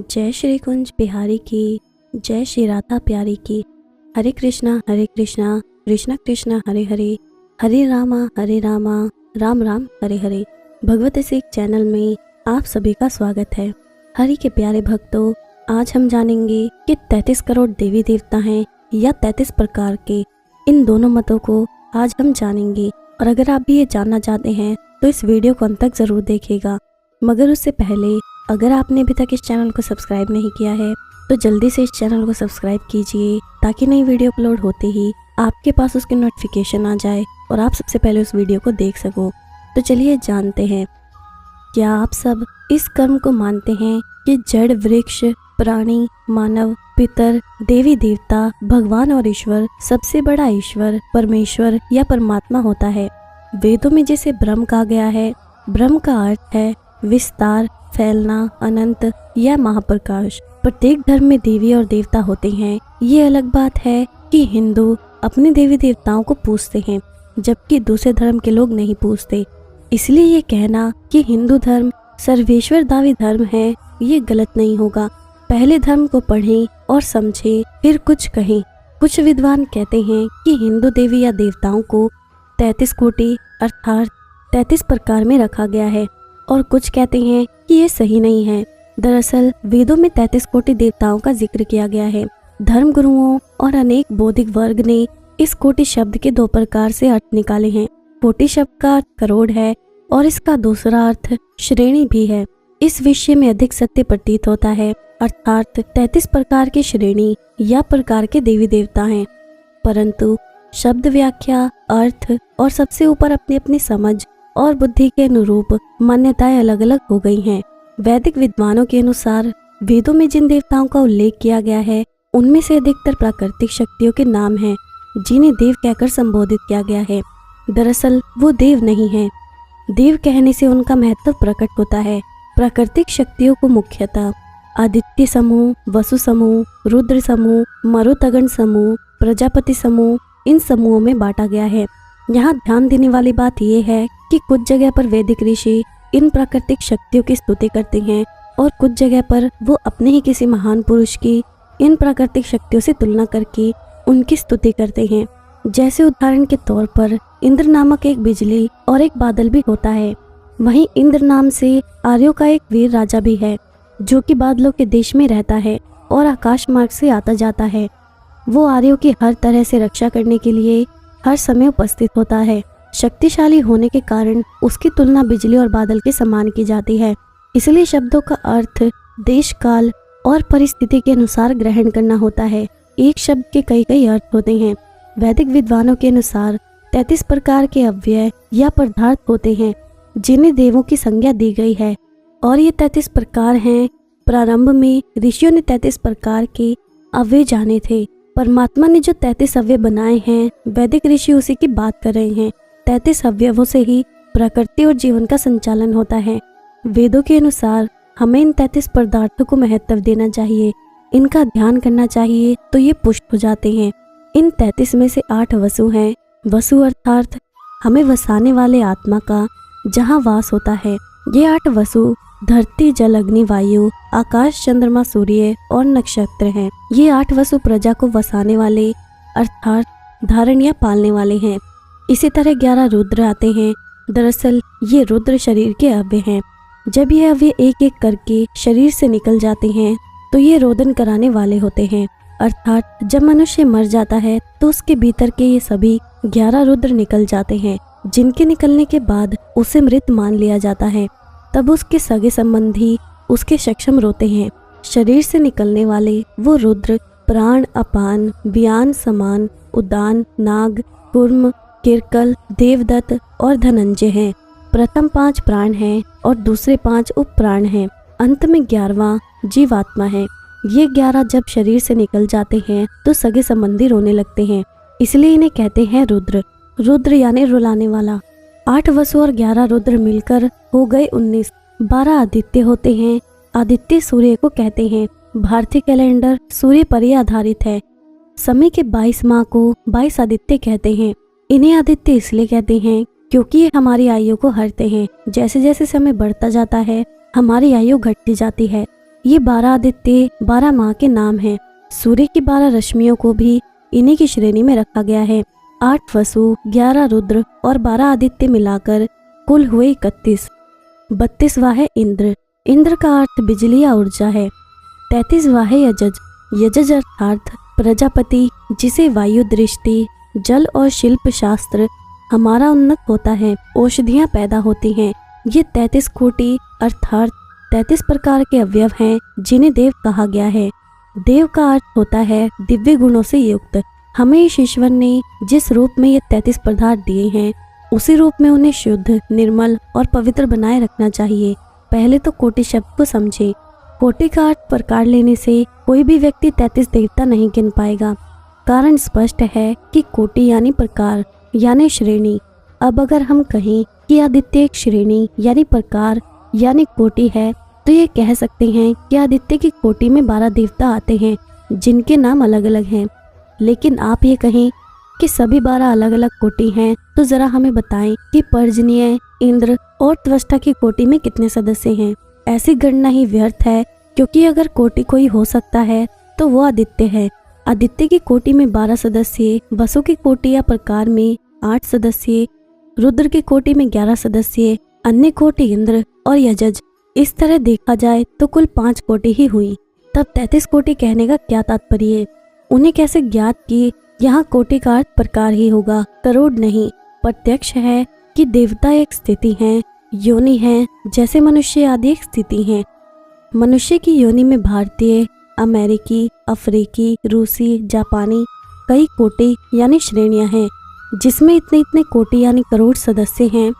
जय श्री कुंज बिहारी की, जय श्री राधा प्यारी की। हरे कृष्णा कृष्णा कृष्णा हरे हरे, हरे रामा राम राम हरे हरे। भगवत सिख चैनल में आप सभी का स्वागत है। हरि के प्यारे भक्तों, आज हम जानेंगे कि 33 करोड़ देवी देवता हैं या 33 प्रकार के। इन दोनों मतों को आज हम जानेंगे और अगर आप भी ये जानना चाहते हैं तो इस वीडियो को अंत तक जरूर देखिएगा। मगर उससे पहले अगर आपने अभी तक इस चैनल को सब्सक्राइब नहीं किया है तो जल्दी से इस चैनल को सब्सक्राइब कीजिए ताकि नई वीडियो अपलोड होते ही आपके पास उसकी नोटिफिकेशन आ जाए और आप सबसे पहले उस वीडियो को देख सको। तो चलिए जानते हैं, क्या आप सब इस कर्म को मानते हैं कि जड़, वृक्ष, प्राणी, मानव, पितर, देवी देवता, भगवान और ईश्वर, सबसे बड़ा ईश्वर परमेश्वर या परमात्मा होता है। वेदों में जिसे ब्रह्म कहा गया है, ब्रह्म का अर्थ है विस्तार, फैलना, अनंत या महाप्रकाश। प्रत्येक धर्म में देवी और देवता होते हैं। ये अलग बात है कि हिंदू अपने देवी देवताओं को पूजते हैं जबकि दूसरे धर्म के लोग नहीं पूजते। इसलिए ये कहना कि हिंदू धर्म सर्वेश्वरदावी धर्म है, ये गलत नहीं होगा। पहले धर्म को पढ़ें और समझें फिर कुछ कहें। कुछ विद्वान कहते हैं कि हिंदू देवी या देवताओं को 33 कोटि अर्थात 33 प्रकार में रखा गया है और कुछ कहते हैं कि ये सही नहीं है। दरअसल वेदों में 33 कोटि देवताओं का जिक्र किया गया है। धर्म गुरुओं और अनेक बौद्धिक वर्ग ने इस कोटि शब्द के दो प्रकार से अर्थ निकाले हैं। कोटि शब्द का अर्थ करोड़ है और इसका दूसरा अर्थ श्रेणी भी है। इस विषय में अधिक सत्य प्रतीत होता है, अर्थात 33 प्रकार की श्रेणी या प्रकार के देवी देवता हैं। परंतु शब्द व्याख्या, अर्थ और सबसे ऊपर अपनी अपनी समझ और बुद्धि के अनुरूप मान्यताएं अलग अलग हो गई हैं। वैदिक विद्वानों के अनुसार वेदों में जिन देवताओं का उल्लेख किया गया है उनमें से अधिकतर प्राकृतिक शक्तियों के नाम हैं जिन्हें देव कहकर संबोधित किया गया है। दरअसल वो देव नहीं हैं। देव कहने से उनका महत्व प्रकट होता है। प्राकृतिक शक्तियों को मुख्यतः आदित्य समूह, वसु समूह, रुद्र समूह, मरुतगण समूह, प्रजापति समूह, इन समूहों में बांटा गया है। यहाँ ध्यान देने वाली बात यह है कि कुछ जगह पर वैदिक ऋषि इन प्राकृतिक शक्तियों की स्तुति करते हैं और कुछ जगह पर वो अपने ही किसी महान पुरुष की इन प्राकृतिक शक्तियों से तुलना करके उनकी स्तुति करते हैं। जैसे उदाहरण के तौर पर इंद्र नामक एक बिजली और एक बादल भी होता है। वहीं इंद्र नाम से आर्यों का एक वीर राजा भी है जो कि बादलों के देश में रहता है और आकाश मार्ग से आता जाता है। वो आर्यों की हर तरह से रक्षा करने के लिए हर समय उपस्थित होता है। शक्तिशाली होने के कारण उसकी तुलना बिजली और बादल के समान की जाती है। इसलिए शब्दों का अर्थ देश, काल और परिस्थिति के अनुसार ग्रहण करना होता है। एक शब्द के कई कई अर्थ होते हैं। वैदिक विद्वानों के अनुसार 33 प्रकार के अव्यय या पदार्थ होते हैं जिन्हें देवों की संज्ञा दी गई है और ये 33 प्रकार हैं। प्रारंभ में ऋषियों ने 33 प्रकार के अव्यय जाने थे। परमात्मा ने जो 33 अव्यय बनाए हैं वैदिक ऋषि उसी की बात कर रहे हैं। 33 अवयवों से ही प्रकृति और जीवन का संचालन होता है। वेदों के अनुसार हमें इन 33 पदार्थों को महत्व देना चाहिए, इनका ध्यान करना चाहिए तो ये पुष्ट हो जाते हैं। इन 33 में से 8 वसु हैं। वसु अर्थात हमें वसाने वाले आत्मा का जहाँ वास होता है। ये 8 वसु धरती, जल, अग्नि, वायु, आकाश, चंद्रमा, सूर्य और नक्षत्र हैं। ये 8 वसु प्रजा को वसाने वाले अर्थात धारण या पालने वाले हैं। इसी तरह 11 रुद्र आते हैं। दरअसल ये रुद्र शरीर के अव्यय हैं। जब ये अव्यय एक एक करके शरीर से निकल जाते हैं तो ये रोदन कराने वाले होते हैं। अर्थात जब मनुष्य मर जाता है तो उसके भीतर के ये सभी 11 रुद्र निकल जाते हैं, जिनके निकलने के बाद उसे मृत मान लिया जाता है। तब उसके सगे संबंधी उसके सक्षम रोते हैं। शरीर से निकलने वाले वो रुद्र प्राण, अपान, व्यान, समान, उदान, नाग, कूर्म, किरकल, देवदत्त और धनंजय हैं। प्रथम 5 प्राण हैं और दूसरे 5 उप प्राण हैं। अंत में 11वां जीवात्मा है। ये 11 जब शरीर से निकल जाते हैं तो सगे संबंधी रोने लगते हैं, इसलिए इन्हें कहते हैं रुद्र। रुद्र यानी रुलाने वाला। 8 वसु और 11 रुद्र मिलकर हो गए 19। 12 आदित्य होते हैं। आदित्य सूर्य को कहते हैं। भारतीय कैलेंडर सूर्य पर ही आधारित है। समय के 22 माह को 22 आदित्य कहते हैं। इन्हें आदित्य इसलिए कहते हैं क्योंकि ये हमारी आयु को हरते हैं। जैसे जैसे समय बढ़ता जाता है हमारी आयु घटती जाती है। ये 12 आदित्य 12 माह के नाम हैं। सूर्य की 12 रश्मियों को भी इन्हीं की श्रेणी में रखा गया है। 8 वसु, 11 रुद्र और 12 आदित्य मिलाकर कुल हुए 31। 32वां है इंद्र। इंद्र का अर्थ बिजली या ऊर्जा है। 33वां है यजज। यजज अर्थात प्रजापति, जिसे वायु दृष्टि, जल और शिल्प शास्त्र हमारा उन्नत होता है, औषधियाँ पैदा होती हैं। ये 33 कोटि अर्थात 33 प्रकार के अवयव हैं जिन्हें देव कहा गया है। देव का अर्थ होता है दिव्य गुणों से युक्त। हमें इस ईश्वर ने जिस रूप में ये 33 पदार्थ दिए हैं, उसी रूप में उन्हें शुद्ध, निर्मल और पवित्र बनाए रखना चाहिए। पहले तो कोटि शब्द को समझे। कोटि का अर्थ प्रकार लेने से कोई भी व्यक्ति 33 देवता नहीं गिन पाएगा। कारण स्पष्ट है कि कोटि यानी प्रकार यानी श्रेणी। अब अगर हम कहें कि आदित्य एक श्रेणी यानी प्रकार यानी कोटि है, तो ये कह सकते हैं कि आदित्य की कोटि में 12 देवता आते हैं जिनके नाम अलग अलग हैं। लेकिन आप ये कहें कि सभी 12 अलग अलग कोटि हैं, तो जरा हमें बताएं कि पर्जन्य, इंद्र और त्वष्टा की कोटि में कितने सदस्य हैं। ऐसी गणना ही व्यर्थ है, क्योंकि अगर कोटि कोई हो सकता है तो वो आदित्य है। आदित्य की कोटि में 12 सदस्य, वसु की कोटि या प्रकार में 8 सदस्य, रुद्र की कोटि में 11 सदस्य, अन्य कोटि इंद्र और यजज। इस तरह देखा जाए तो कुल 5 कोटि ही हुई। तब 33 कोटि कहने का क्या तात्पर्य? उन्हें कैसे ज्ञात कि यहाँ कोटि का अर्थ प्रकार ही होगा, करोड़ नहीं। प्रत्यक्ष है कि देवता एक स्थिति है, योनि है, जैसे मनुष्य आदि एक स्थिति है। मनुष्य की योनि में भारतीय, अमेरिकी, अफ्रीकी, रूसी, जापानी कई कोटि यानी श्रेणियां हैं, जिसमें इतने इतने कोटि यानी करोड़ सदस्य हैं।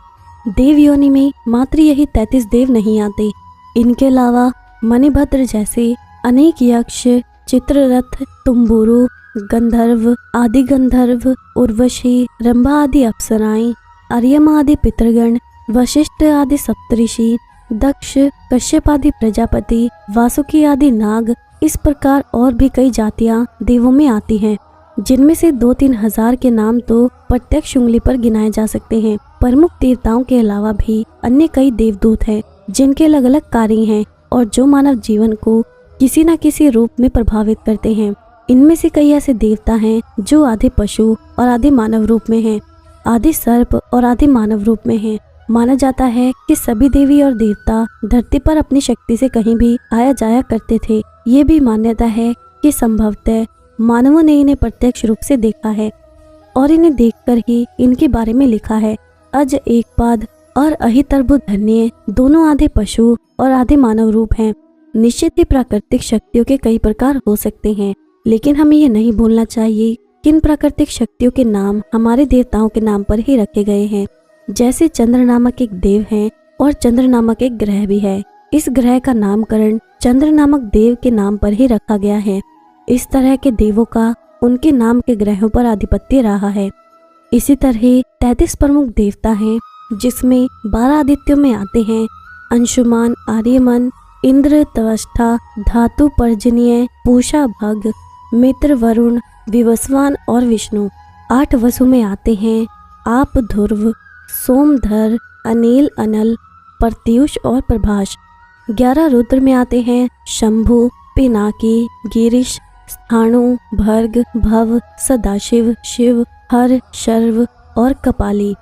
देव योनि में मात्र यही 33 देव नहीं आते। इनके अलावा मणिभद्र जैसे अनेक यक्ष, चित्ररथ, तुम्बुरु, गंधर्व, आदि गंधर्व, उर्वशी, रंभा आदि अप्सराएं, अर्यमा आदि पितृगण, वशिष्ठ आदि सप्तऋषि, दक्ष, कश्यप आदि प्रजापति, वासुकी आदि नाग, इस प्रकार और भी कई जातियां देवों में आती हैं, जिनमें से 2-3 हजार के नाम तो प्रत्यक्ष उंगली पर गिनाए जा सकते हैं। प्रमुख देवताओं के अलावा भी अन्य कई देवदूत हैं, जिनके अलग अलग कार्य हैं और जो मानव जीवन को किसी न किसी रूप में प्रभावित करते हैं। इनमें से कई ऐसे देवता हैं जो आधे पशु और आधे मानव रूप में हैं, आधे सर्प और आधे मानव रूप में हैं। माना जाता है कि सभी देवी और देवता धरती पर अपनी शक्ति से कहीं भी आया जाया करते थे। ये भी मान्यता है कि संभवतः मानवों ने इन्हें प्रत्यक्ष रूप से देखा है और इन्हें देखकर ही इनके बारे में लिखा है। अज एक पाद और अहितर्बु धन्य दोनों आधे पशु और आधे मानव रूप हैं। निश्चित ही प्राकृतिक शक्तियों के कई प्रकार हो सकते हैं, लेकिन हमें यह नहीं भूलना चाहिए कि इन प्राकृतिक शक्तियों के नाम हमारे देवताओं के नाम पर ही रखे गए हैं। जैसे चंद्र नामक एक देव है और चंद्र नामक एक ग्रह भी है। इस ग्रह का नामकरण चंद्र नामक देव के नाम पर ही रखा गया है। इस तरह के देवों का उनके नाम के ग्रहों पर आधिपत्य रहा है। इसी तरह 33 प्रमुख देवता हैं, जिसमें 12 आदित्यों में आते हैं अंशुमान, आर्यमन, इंद्र, त्वष्टा, धातु, पर्जन्य, पूषा, भग, मित्र, वरुण, विवस्वान और विष्णु। 8 वसु में आते हैं आप, ध्रुव, सोमधर, अनिल, अनल, प्रत्युष और प्रभाष। 11 रुद्र में आते हैं शंभु, पिनाकी, गिरीश, स्थाणु, भर्ग, भव, सदाशिव, शिव, हर, शर्व और कपाली।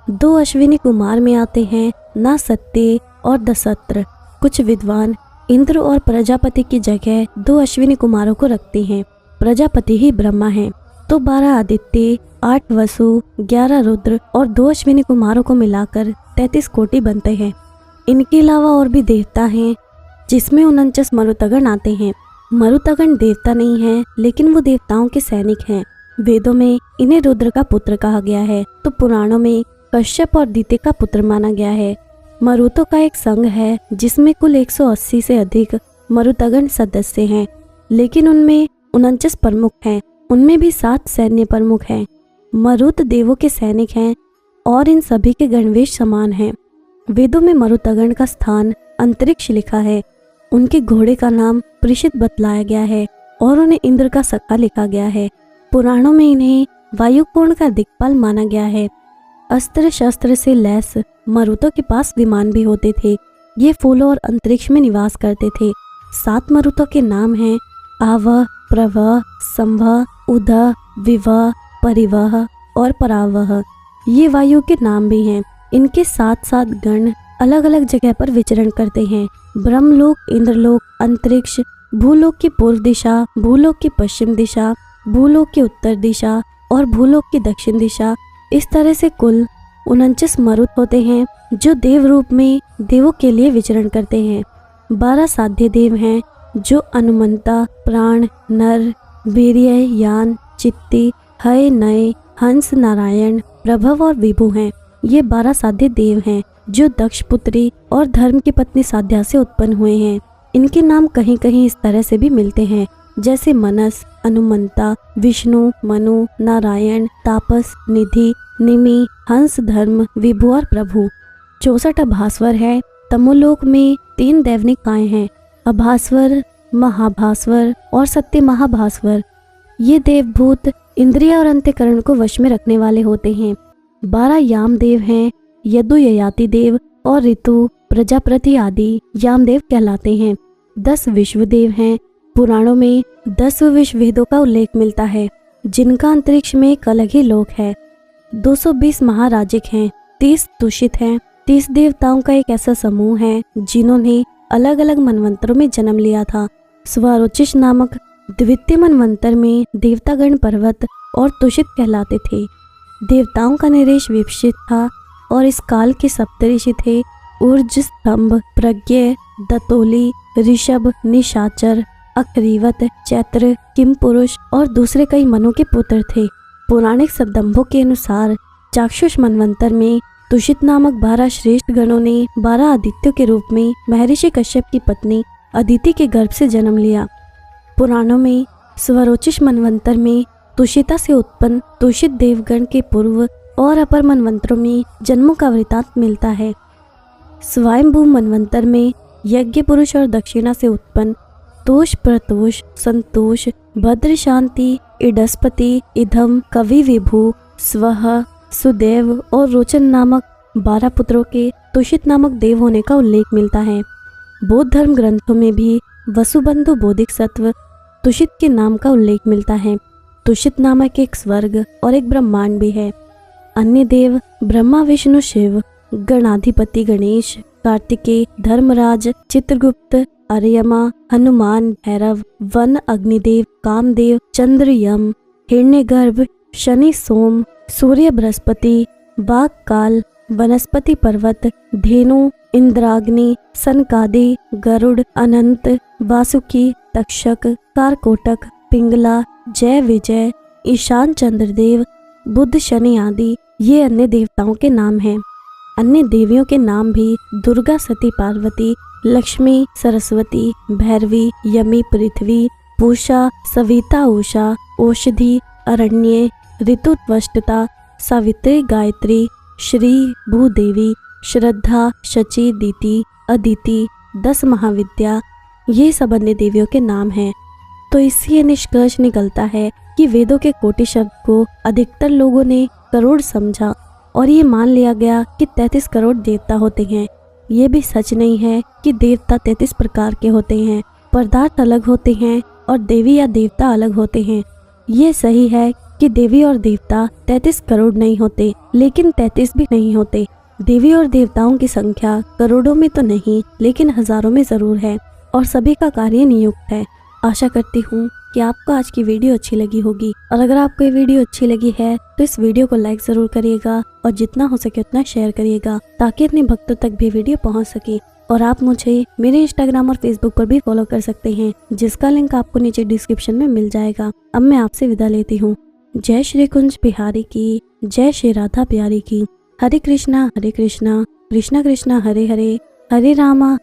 2 अश्विनी कुमार में आते हैं नासत्य और दसत्र। कुछ विद्वान इंद्र और प्रजापति की जगह 2 अश्विनी कुमारों को रखते हैं। प्रजापति ही ब्रह्मा हैं। तो 12 आदित्य, 8 वसु, 11 रुद्र और 2 अश्विनी कुमारों को मिलाकर 33 कोटि बनते हैं। इनके अलावा और भी देवता हैं, जिसमें 49 मरुतगण आते हैं। मरुतगण देवता नहीं है, लेकिन वो देवताओं के सैनिक हैं। वेदों में इन्हें रुद्र का पुत्र कहा गया है, तो पुराणों में कश्यप और दिति का पुत्र माना गया है। मरुतों का एक संघ है, जिसमें कुल 180 से अधिक मरुतगण सदस्य हैं, लेकिन उनमें 49 प्रमुख हैं। उनमें भी 7 सैन्य प्रमुख हैं। मरुत देवों के सैनिक हैं और इन सभी के गणवेश समान हैं। वेदों में मरुतगण का स्थान अंतरिक्ष लिखा है। उनके घोड़े का नाम पृषित बतलाया गया है और उन्हें इंद्र का सखा लिखा गया है। पुराणों में इन्हें वायुकोण का दिक्पाल माना गया है। अस्त्र शस्त्र से लैस मरुतों के पास विमान भी होते थे। ये फूलों और अंतरिक्ष में निवास करते थे। 7 मरुतों के नाम हैं आवह, प्रवह, संवह, उदह, विवह, परिवह और परावह। ये वायु के नाम भी हैं। इनके 7 गण अलग अलग जगह पर विचरण करते हैं। ब्रह्मलोक, इंद्रलोक, अंतरिक्ष, भूलोक की पूर्व दिशा, भूलोक की पश्चिम दिशा, भूलोक की उत्तर दिशा और भूलोक की दक्षिण दिशा। इस तरह से कुल 49 मरुत होते हैं जो देव रूप में देवों के लिए विचरण करते हैं। 12 साध्य देव हैं जो अनुमंता, प्राण, नर, वीर्य, यान, चित्ती, हय, नय, हंस, नारायण, प्रभव और विभु हैं। ये 12 साध्य देव हैं जो दक्ष पुत्री और धर्म की पत्नी साध्या से उत्पन्न हुए हैं। इनके नाम कहीं कहीं इस तरह से भी मिलते हैं जैसे मनस, अनुमंता, विष्णु, मनु, नारायण, तापस, निधि, निमि, हंस, धर्म, विभु और प्रभु। 64 अभास्वर है। तमोलोक में 3 दैवनिकाएं हैं, अभास्वर, महाभास्वर और सत्य महाभास्वर। ये देवभूत इंद्रिय और अंतःकरण को वश में रखने वाले होते हैं। 12 यामदेव हैं, यदु, ययाति देव और ऋतु, प्रजापति आदि यामदेव कहलाते हैं। 10 विश्वदेव हैं। पुराणों में 10 विश्व वेदों का उल्लेख मिलता है जिनका अंतरिक्ष में एक अलग ही लोक है। 220 महाराजिक हैं। 30 तुषित हैं। 30 देवताओं का एक ऐसा समूह है जिन्होंने अलग अलग मनवंतरों में जन्म लिया था। स्वरोचिष नामक द्वितीय मनवंतर में देवतागण पर्वत और तुषित कहलाते थे। देवताओं का नरेश विपशित था और इस काल के सप्तऋषि थे ऊर्ज, स्तंभ, प्रज्ञ, दतोली, ऋषभ, निशाचर, अक्रीवत, चैत्र, किमपुरुष और दूसरे कई मनों के पुत्र थे। पौराणिक शब्दम्भों के अनुसार चाक्षुष मनवंतर में तुषित नामक 12 श्रेष्ठ गणों ने 12 आदित्यों के रूप में महर्षि कश्यप की पत्नी अदिति के गर्भ से जन्म लिया। पुराणों में स्वरोचिष मनवंतर में तुषिता से उत्पन्न तुषित देवगण के पूर्व और अपर मनवंतरों में जन्मों का वृतांत मिलता है। स्वयंभू मनवंतर में यज्ञ पुरुष और दक्षिणा से उत्पन्न तोष, प्रतोष, संतोष, भद्र, शांति, इडस्पति, इधम, कवि, विभु, स्वह, सुदेव और रोचन नामक 12 पुत्रों के तुषित नामक देव होने का उल्लेख मिलता है। बौद्ध धर्म ग्रंथों में भी वसुबंधु बोधिसत्व तुषित के नाम का उल्लेख मिलता है। तुषित नामक एक स्वर्ग और एक ब्रह्मांड भी है। अन्य देव ब्रह्मा, विष्णु, शिव, गणाधिपति गणेश, कार्तिकेय, धर्मराज, चित्रगुप्त, अर्यमा, हनुमान, भैरव, वन, अग्निदेव, कामदेव, चंद्र, यम, हिरण्यगर्भ, शनि, सोम, सूर्य, बृहस्पति, बाघ, काल, वनस्पति, पर्वत, धेनु, इंद्राग्नि, सनकादि, गरुड़, अनंत, वासुकी, तक्षक, कारकोटक, पिंगला, जय विजय, ईशान, चंद्रदेव, बुध, शनि आदि ये अन्य देवताओं के नाम हैं। अन्य देवियों के नाम भी दुर्गा, सती, पार्वती, लक्ष्मी, सरस्वती, भैरवी, यमी, पृथ्वी, पूषा, सविता, उषा, औषधि, अरण्य, ऋतुत्वष्टता, सावित्री, गायत्री, श्री, भूदेवी, श्रद्धा, शची, दीति, अदिति, 10 महाविद्या, ये सब अन्य देवियों के नाम हैं। तो इससे ये निष्कर्ष निकलता है कि वेदों के कोटि शब्द को अधिकतर लोगों ने करोड़ समझा और ये मान लिया गया कि 33 करोड़ देवता होते हैं। ये भी सच नहीं है कि देवता 33 प्रकार के होते हैं। पदार्थ अलग होते हैं और देवी या देवता अलग होते हैं। ये सही है कि देवी और देवता 33 करोड़ नहीं होते, लेकिन 33 भी नहीं होते। देवी और देवताओं की संख्या करोड़ों में तो नहीं, लेकिन हजारों में जरूर है और सभी का कार्य नियुक्त है। आशा करती हूँ कि आपको आज की वीडियो अच्छी लगी होगी और अगर आपको ये वीडियो अच्छी लगी है तो इस वीडियो को लाइक जरूर करिएगा और जितना हो सके उतना शेयर करिएगा ताकि अपने भक्तों तक भी वीडियो पहुंच सके। और आप मुझे मेरे इंस्टाग्राम और फेसबुक पर भी फॉलो कर सकते हैं जिसका लिंक आपको नीचे डिस्क्रिप्शन में मिल जाएगा। अब मैं आपसे विदा लेती हूँ। जय श्री कुंज बिहारी की, जय श्री राधा प्यारी की। हरे कृष्णा कृष्णा कृष्णा हरे हरे, हरे रामा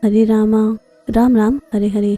राम राम हरे हरे।